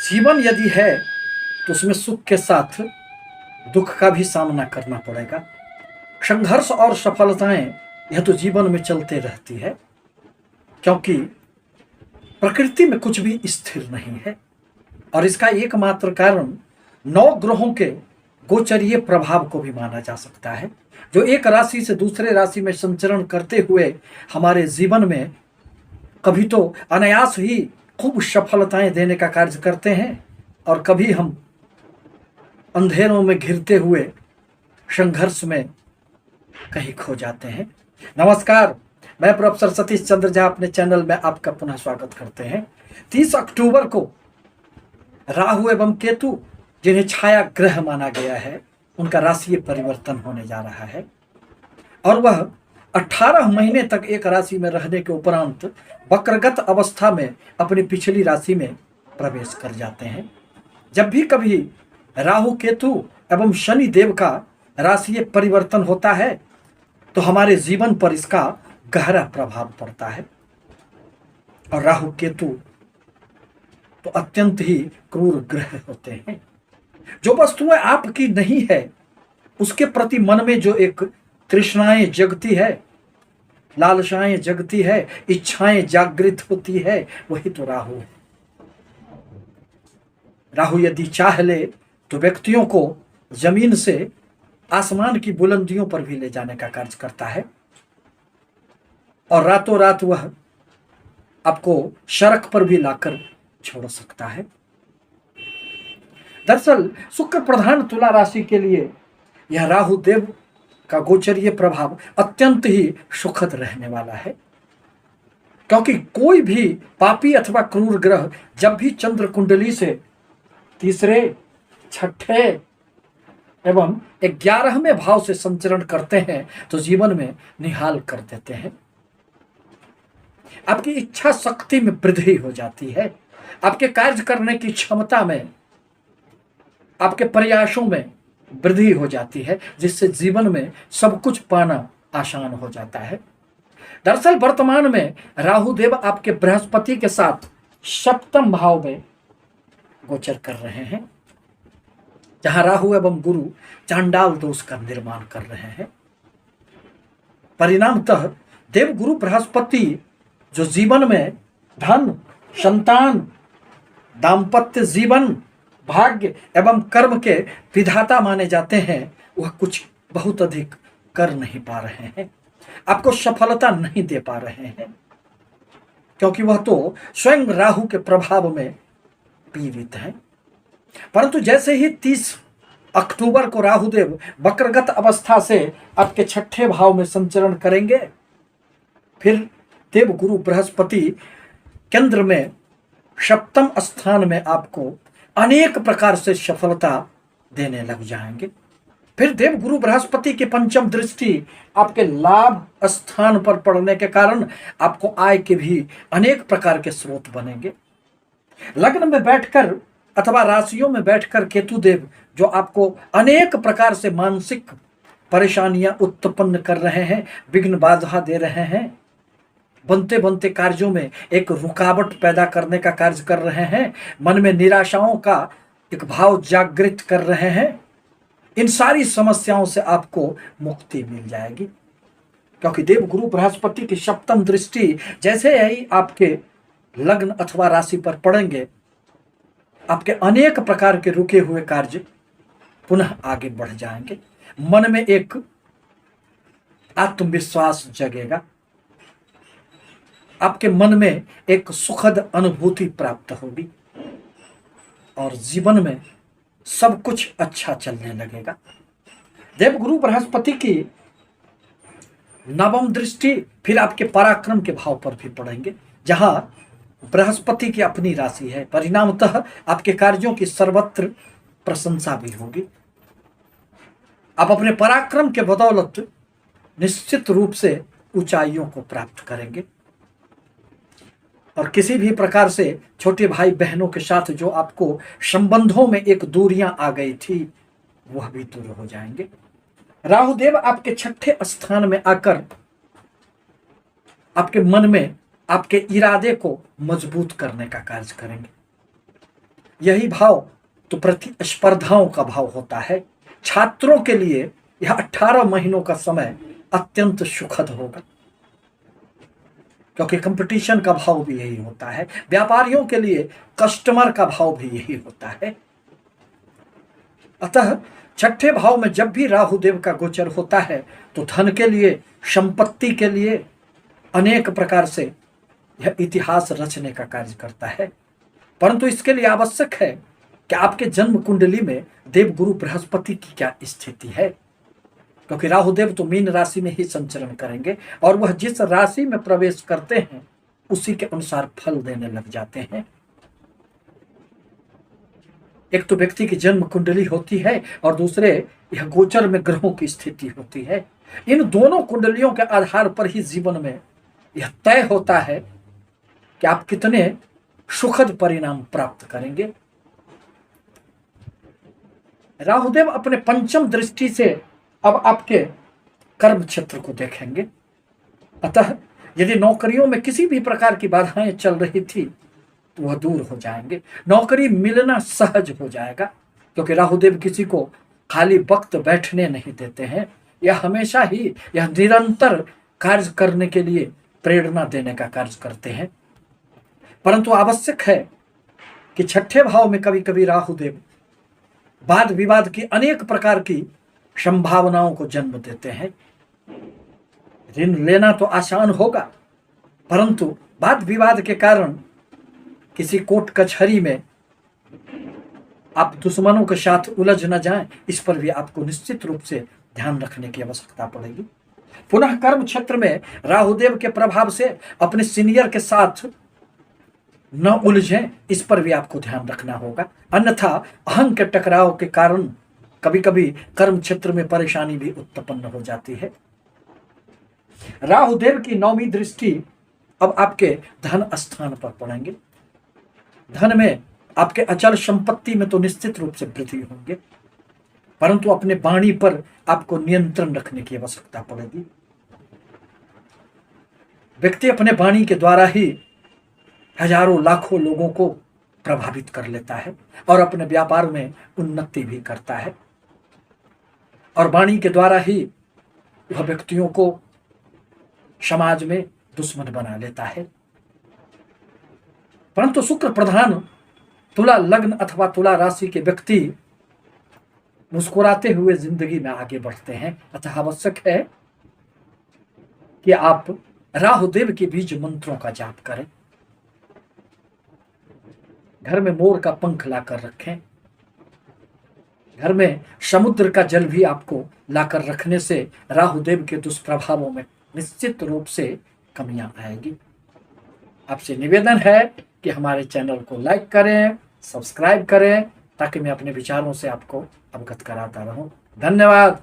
जीवन यदि है तो उसमें सुख के साथ दुख का भी सामना करना पड़ेगा। संघर्ष और सफलताएं यह तो जीवन में चलते रहती है, क्योंकि प्रकृति में कुछ भी स्थिर नहीं है। और इसका एकमात्र कारण 9 ग्रहों के गोचरीय प्रभाव को भी माना जा सकता है, जो एक राशि से दूसरे राशि में संचरण करते हुए हमारे जीवन में कभी तो अनायास ही खूब सफलताएं देने का कार्य करते हैं, और कभी हम अंधेरों में घिरते हुए संघर्ष में कहीं खो जाते हैं। नमस्कार, मैं प्रोफेसर सतीश चंद्र झा अपने चैनल में आपका पुनः स्वागत करते हैं। 30 अक्टूबर को राहु एवं केतु, जिन्हें छाया ग्रह माना गया है, उनका राशि परिवर्तन होने जा रहा है और वह 18 महीने तक एक राशि में रहने के उपरांत वक्रगत अवस्था में अपनी पिछली राशि में प्रवेश कर जाते हैं। जब भी कभी राहु केतु एवं शनि देव का राशि परिवर्तन होता है तो हमारे जीवन पर इसका गहरा प्रभाव पड़ता है। और राहु केतु तो अत्यंत ही क्रूर ग्रह होते हैं। जो वस्तुएं आपकी नहीं है उसके प्रति मन में जो एक तृष्णाएं जगती है, लालसाएं जगती है, इच्छाएं जागृत होती है, वही तो राहु है। राहु यदि चाह ले तो व्यक्तियों को जमीन से आसमान की बुलंदियों पर भी ले जाने का कार्य करता है और रातों रात वह आपको सड़क पर भी लाकर छोड़ सकता है। दरअसल शुक्र प्रधान तुला राशि के लिए यह राहु देव का गोचरीय प्रभाव अत्यंत ही सुखद रहने वाला है, क्योंकि कोई भी पापी अथवा क्रूर ग्रह जब भी चंद्र कुंडली से तीसरे, छठे एवं 11वें भाव से संचरण करते हैं तो जीवन में निहाल कर देते हैं। आपकी इच्छा शक्ति में वृद्धि हो जाती है, आपके कार्य करने की क्षमता में, आपके प्रयासों में वृद्धि हो जाती है, जिससे जीवन में सब कुछ पाना आसान हो जाता है। दरअसल वर्तमान में राहु देव आपके बृहस्पति के साथ 7वें भाव में गोचर कर रहे हैं, जहां राहु एवं गुरु चांडाल दोष का निर्माण कर रहे हैं। परिणामतः देव गुरु बृहस्पति जो जीवन में धन, संतान, दाम्पत्य जीवन, भाग्य एवं कर्म के विधाता माने जाते हैं, वह कुछ बहुत अधिक कर नहीं पा रहे हैं, आपको सफलता नहीं दे पा रहे हैं, क्योंकि वह तो स्वयं राहु के प्रभाव में पीड़ित है। परंतु जैसे ही 30 अक्टूबर को राहुदेव वक्रगत अवस्था से आपके 6ठे भाव में संचरण करेंगे, फिर देव गुरु बृहस्पति केंद्र में 7वें स्थान में आपको अनेक प्रकार से सफलता देने लग जाएंगे। फिर देव गुरु बृहस्पति की 5वीं दृष्टि आपके लाभ स्थान पर पड़ने के कारण आपको आय के भी अनेक प्रकार के स्रोत बनेंगे। लग्न में बैठकर अथवा राशियों में बैठकर केतु देव जो आपको अनेक प्रकार से मानसिक परेशानियां उत्पन्न कर रहे हैं, विघ्न बाधा दे रहे हैं, बनते बनते कार्यों में एक रुकावट पैदा करने का कार्य कर रहे हैं, मन में निराशाओं का एक भाव जागृत कर रहे हैं, इन सारी समस्याओं से आपको मुक्ति मिल जाएगी। क्योंकि देव गुरु बृहस्पति की 7वीं दृष्टि जैसे ही आपके लग्न अथवा राशि पर पड़ेंगे, आपके अनेक प्रकार के रुके हुए कार्य पुनः आगे बढ़ जाएंगे। मन में एक आत्मविश्वास जगेगा, आपके मन में एक सुखद अनुभूति प्राप्त होगी और जीवन में सब कुछ अच्छा चलने लगेगा। देवगुरु बृहस्पति की 9वीं दृष्टि फिर आपके पराक्रम के भाव पर भी पड़ेंगे, जहां बृहस्पति की अपनी राशि है। परिणामतः आपके कार्यों की सर्वत्र प्रशंसा भी होगी। आप अपने पराक्रम के बदौलत निश्चित रूप से ऊंचाइयों को प्राप्त करेंगे और किसी भी प्रकार से छोटे भाई बहनों के साथ जो आपको संबंधों में एक दूरियां आ गई थी, वह भी दूर हो जाएंगे। राहुदेव आपके 6ठे स्थान में आकर आपके मन में आपके इरादे को मजबूत करने का कार्य करेंगे। यही भाव तो प्रतिस्पर्धाओं का भाव होता है। छात्रों के लिए यह 18 महीनों का समय अत्यंत सुखद होगा, क्योंकि कंपटीशन का भाव भी यही होता है। व्यापारियों के लिए कस्टमर का भाव भी यही होता है। अतः छठे भाव में जब भी राहु देव का गोचर होता है तो धन के लिए, संपत्ति के लिए अनेक प्रकार से यह इतिहास रचने का कार्य करता है। परंतु इसके लिए आवश्यक है कि आपके जन्म कुंडली में देवगुरु बृहस्पति की क्या स्थिति है, क्योंकि राहुदेव तो मीन राशि में ही संचरण करेंगे और वह जिस राशि में प्रवेश करते हैं उसी के अनुसार फल देने लग जाते हैं। एक तो व्यक्ति की जन्म कुंडली होती है और दूसरे यह गोचर में ग्रहों की स्थिति होती है। इन दोनों कुंडलियों के आधार पर ही जीवन में यह तय होता है कि आप कितने सुखद परिणाम प्राप्त करेंगे। राहुदेव अपने पंचम दृष्टि से अब आपके कर्म क्षेत्र को देखेंगे। अतः यदि नौकरियों में किसी भी प्रकार की बाधाएं चल रही थी तो वह दूर हो जाएंगे, नौकरी मिलना सहज हो जाएगा, क्योंकि राहुदेव किसी को खाली वक्त बैठने नहीं देते हैं। यह हमेशा ही यह निरंतर कार्य करने के लिए प्रेरणा देने का कार्य करते हैं। परंतु आवश्यक है कि छठे भाव में कभी कभी राहुदेव वाद विवाद की अनेक प्रकार की संभावनाओं को जन्म देते हैं। ऋण लेना तो आसान होगा, परंतु वाद विवाद के कारण किसी कोर्ट कचहरी में आप दुश्मनों के साथ उलझ न जाएं, इस पर भी आपको निश्चित रूप से ध्यान रखने की आवश्यकता पड़ेगी। पुनः कर्म क्षेत्र में राहुदेव के प्रभाव से अपने सीनियर के साथ न उलझें, इस पर भी आपको ध्यान रखना होगा, अन्यथा अहंग के टकराव के कारण कभी कभी कर्म क्षेत्र में परेशानी भी उत्पन्न हो जाती है। राहुदेव की 9वीं दृष्टि अब आपके धन स्थान पर पड़ेंगे। धन में आपके अचल संपत्ति में तो निश्चित रूप से वृद्धि होंगे, परंतु अपने वाणी पर आपको नियंत्रण रखने की आवश्यकता पड़ेगी। व्यक्ति अपने वाणी के द्वारा ही हजारों लाखों लोगों को प्रभावित कर लेता है और अपने व्यापार में उन्नति भी करता है, और वाणी के द्वारा ही वह व्यक्तियों को समाज में दुश्मन बना लेता है। परंतु शुक्र प्रधान तुला लग्न अथवा तुला राशि के व्यक्ति मुस्कुराते हुए जिंदगी में आगे बढ़ते हैं। अतः आवश्यक है कि आप राहुदेव के बीज मंत्रों का जाप करें, घर में मोर का पंख लाकर रखें, घर में समुद्र का जल भी आपको लाकर रखने से राहुदेव के दुष्प्रभावों में निश्चित रूप से कमियां आएगी। आपसे निवेदन है कि हमारे चैनल को लाइक करें, सब्सक्राइब करें, ताकि मैं अपने विचारों से आपको अवगत कराता रहूं। धन्यवाद।